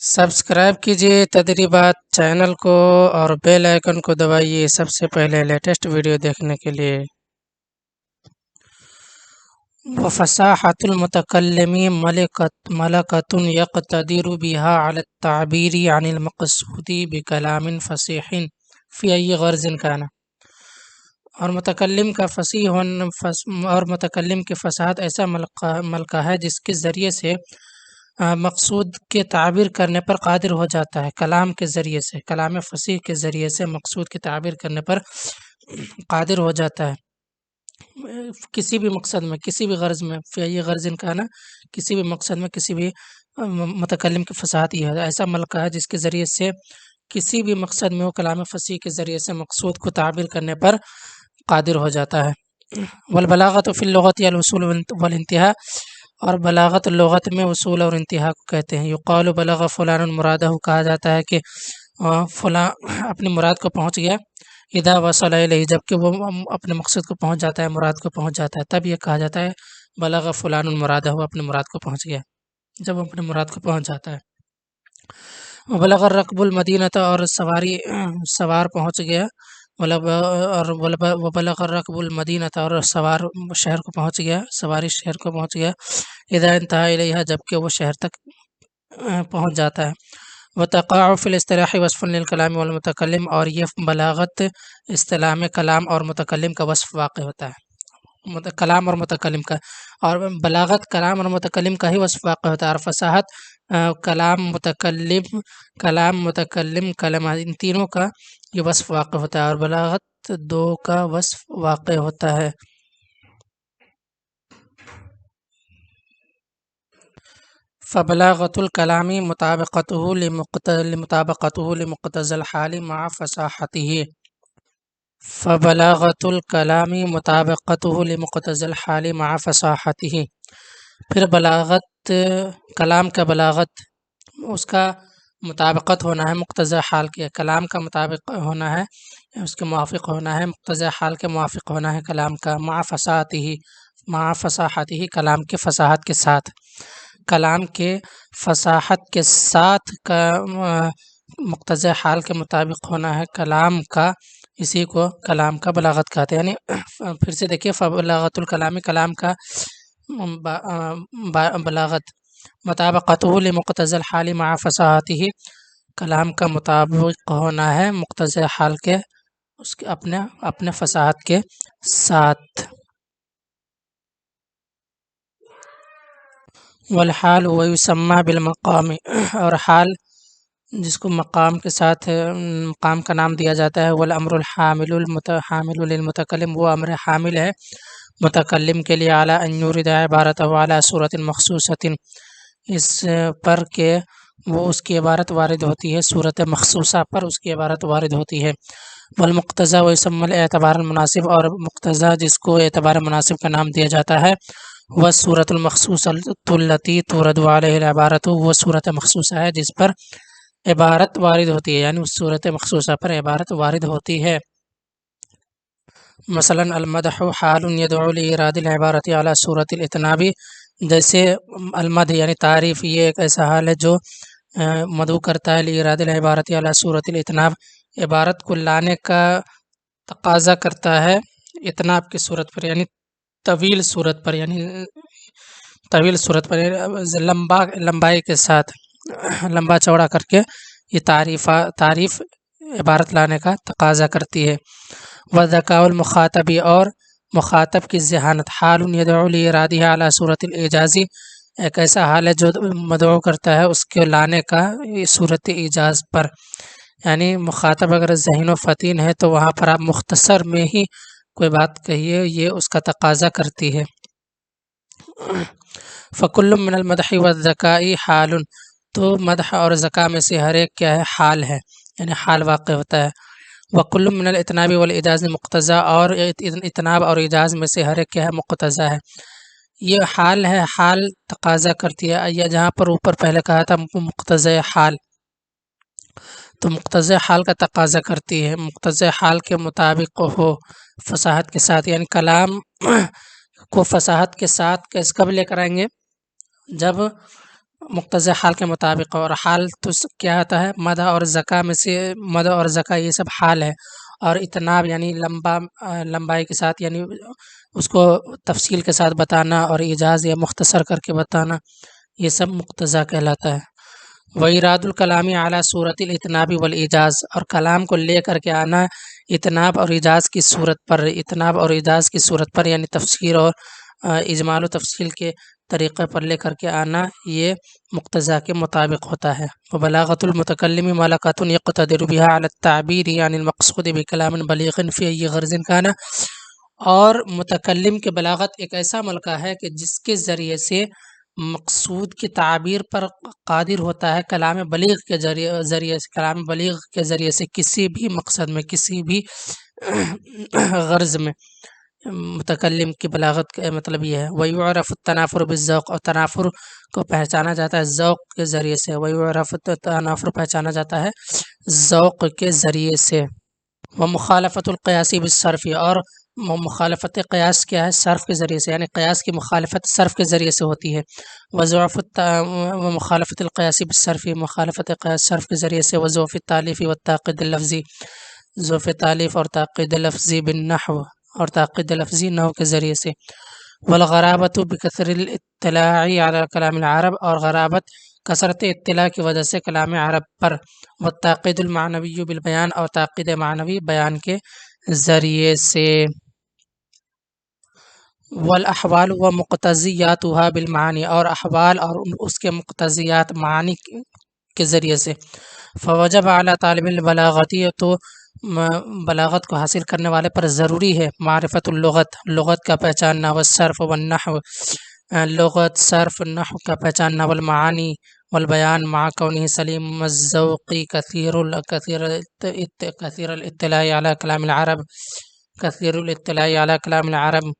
Subscribe کیجیے تدریبات channel کو اور بیل آئیکن کو دبائیے سب سے پہلے لیٹسٹ ویڈیو دیکھنے کے لیے۔ وفصاحت المتکلم ملکۃ یقتدر بها علی التعبیر عن المقصود بکلام فصیح فی ای غرض کان۔ اور متکلم کا فصیح اور متکلم کی فصاحت ایسا ملکہ ہے جس کے ذریعے سے مقصود کے تعبیر کرنے پر قادر ہو جاتا ہے۔ کلام کے ذریعے سے، کلام فصیح کے ذریعے سے مقصود کی تعبیر کرنے پر قادر ہو جاتا ہے، کسی بھی مقصد میں، کسی بھی غرض میں، فی ای غرض کان، کسی بھی مقصد میں، کسی بھی متکلم کی فصاحت یہ ہے، ایسا ملکہ ہے جس کے ذریعے سے کسی بھی مقصد میں وہ کلام فصیح کے ذریعے سے مقصود کو تعبیر کرنے پر قادر ہو جاتا ہے۔ والبلاغۃ فی اللغۃ الوصول والانتہاء، اور بلاغت لغت میں وصول اور انتہا کو کہتے ہیں۔ یقال بلغ فلان مرادہ، کہا جاتا ہے کہ فلاں اپنی مراد کو پہنچ گیا، اذا وصل الیہ، جب کہ وہ اپنے مقصد کو پہنچ جاتا ہے، مراد کو پہنچ جاتا ہے، تب یہ کہا جاتا ہے بلغ فلان مرادہ، اپنے مراد کو پہنچ گیا، جب وہ اپنے مراد کو پہنچ جاتا ہے۔ وبلغ الرکب المدینہ، اور سوار پہنچ گیا، وبلغ الرکب المدینہ، اور سوار شہر کو پہنچ گیا، سواری شہر کو پہنچ گیا، اذا انتہا الیہا، جب کہ وہ شہر تک پہنچ جاتا ہے۔ وتقع فی الاصطلاح وصف للکلام والمتکلم، اور یہ بلاغت اصطلاح میں کلام اور متکلم کا وصف واقع ہوتا ہے، کلام اور متکلم کا، اور بلاغت کلام اور متکلم کا ہی وصف واقع ہوتا ہے، اور فصاحت کلام متکلم کلام، ان تینوں کا یہ وصف واقع ہوتا ہے، اور بلاغت دو کا وصف واقع ہوتا ہے۔ فبلاغت الکلام مطابقته لمقتضى الحال مع فصاحته، فبلاغت الکلام مطابقته لمقتضى الحال مع فصاحته، پھر بلاغت کلام کا بلاغت اس کا مطابقت ہونا ہے مقتضی حال کے، کلام کا مطابق ہونا ہے، اس کے موافق ہونا ہے، مقتضی حال کے موافق ہونا ہے کلام کا، مع فصاحته، کلام کے فصاحت کے ساتھ، کلام کے فصاحت کے ساتھ کا مقتضی حال کے مطابق ہونا ہے کلام کا، اسی کو کلام کا بلاغت کہتے ہیں۔ یعنی پھر سے دیکھیے، فبلاغت الکلام، کلام کا بلاغت، مطابقته لمقتضى الحال مع فصاحته، کلام کا مطابق ہونا ہے مقتضی حال کے، اس کے اپنے فصاحت کے ساتھ۔ والحال ویسمى بالمقام، اور حال جس کو مقام کے ساتھ مقام کا نام دیا جاتا ہے۔ والامر الحامل للمتکلم، وہ امر حامل ہے متکلم کے لیے، علی ان یورد عبارته علی صورت مخصوصۃ، اس پر کہ وہ اس کی عبارت وارد ہوتی ہے صورت مخصوصہ پر، اس کی عبارت وارد ہوتی ہے۔ والمقتضی ویسمى الاعتبار المناسب، اور مقتضی جس کو اعتبار مناسب کا نام دیا جاتا ہے، والصورت المخصوصۃ التی تورد علیہ العبارۃ، وہ صورت مخصوصہ ہے جس پر عبارت وارد ہوتی ہے، یعنی اس صورت مخصوصہ پر عبارت وارد ہوتی ہے۔ مثلا المدح حال يدعو لإيراد العبارة على صورة الإطناب، جیسے المدح یعنی تعریف، یہ ایک ایسا حال ہے جو مدعو کرتا ہے لإيراد العبارة على صورة الإطناب، عبارت کو لانے کا تقاضا کرتا ہے اطناب کی صورت پر، یعنی طویل صورت پر، یعنی طویل صورت پر، لمبائی کے ساتھ، لمبا چوڑا کر کے یہ تعریف عبارت لانے کا تقاضا کرتی ہے۔ وذکاء المخاطب، اور مخاطب کی ذہانت، حال یدعو لإرادها على صورت الاعجاز، ایک ایسا حال ہے جو مدعو کرتا ہے اس کے لانے کا صورت اعجاز پر، یعنی مخاطب اگر ذہین و فطین ہے تو وہاں پر آپ مختصر میں ہی کوئی بات کہیے، یہ اس کا تقاضا کرتی ہے۔ فکل من المدح والذکاء حال، تو مدح اور ذکاء میں سے ہر ایک کیا ہے، حال ہے، یعنی حال واقع ہوتا ہے۔ وکل من الاطناب والاعجاز مقتضی، اور اطناب اور اعجاز میں سے ہر ایک کیا ہے، مقتضی ہے۔ یہ حال ہے، حال تقاضا کرتی ہے، یا جہاں پر اوپر پہلے کہا تھا مقتضی حال، تو مقتضی حال کا تقاضا کرتی ہے، مقتضی حال کے مطابق ہو فصاحت کے ساتھ، یعنی کلام کو فصاحت کے ساتھ کب لے کر آئیں گے، جب مقتضی حال کے مطابق، اور حال تو کیا ہوتا ہے، مدح اور زکا میں سے، مدح اور زکا یہ سب حال ہے، اور اتناب یعنی لمبائی کے ساتھ، یعنی اس کو تفصیل کے ساتھ بتانا، اور ایجاز یا مختصر کر کے بتانا، یہ سب مقتضا کہلاتا ہے۔ وَإِرَادُ الْكَلَامِ عَلَى صُورَةِ الْإِطْنَابِ وَالْإِيجَاز، اور کلام کو لے کر کے آنا اتناب اور ایجاز کی صورت پر، اتناب اور ایجاز کی صورت پر، یعنی تفسیر اور اجمال و تفصیل کے طریقے پر لے کر کے آنا، یہ مقتضا کے مطابق ہوتا ہے۔ وبلاغۃ المتکلم ملکۃ یقتدر بها علی التعبیر عن المقصود بکلام بلیغ فی ای غرض کان، اور متکلم کے بلاغت ایک ایسا ملکہ ہے کہ جس کے ذریعے سے مقصود کی تعبیر پر قادر ہوتا ہے، کلام بلیغ کے ذریعے سے، کلام بلیغ کے ذریعے سے کسی بھی مقصد میں، کسی بھی غرض میں۔ متکلم کی بلاغت کا مطلب یہ ہے۔ وَيُعْرَفُ التَّنَافُرُ بِالذَّوْقِ، اور تنافر کو پہچانا جاتا ہے ذوق کے ذریعے سے۔ وَيُعْرَفُ التَّنَافُرُ، پہچانا جاتا ہے ذوق کے ذریعے سے۔ وَمُخَالَفَةُ الْقِيَاسِ بِالصَّرْفِ، اور مخالفت قیاس کیا ہے، صرف کے ذریعے سے، یعنی قیاس کی مخالفت صرف کے ذریعے سے ہوتی ہے۔ ومخالفت القیاس بالصرف، مخالفت قیاس صرف کے ذریعے سے۔ وضعف التالیف والتعقید اللفظی، ضعف تالیف اور تعقید لفظی بالنحو، اور تعقید لفظی نحو کے ذریعے سے۔ والغرابت بکثر الاطلاع علی کلام العرب، اور غرابت کثرت اطلاع کی وجہ سے کلام عرب پر۔ والتعقید المعنوی بالبیان، اور تعقید معنوی بیان کے ذریعے سے۔ والاحوال و مقتضیاتها بالمعانی، اور احوال اور اس کے مقتضیات معانی کے ذریعے سے۔ فوجب علی طالب البلاغتی، تو بلاغت کو حاصل کرنے والے پر ضروری ہے معرفت اللغت، لغت کا پہچاننا، والصرف والنحو، لغت، صرف، نحو کا پہچاننا، والمعانی والبیان مع کونہ سلیم الذوق کثیر الاطلاع علی کلام العرب، کثیر الاطلاع علی کلام العرب،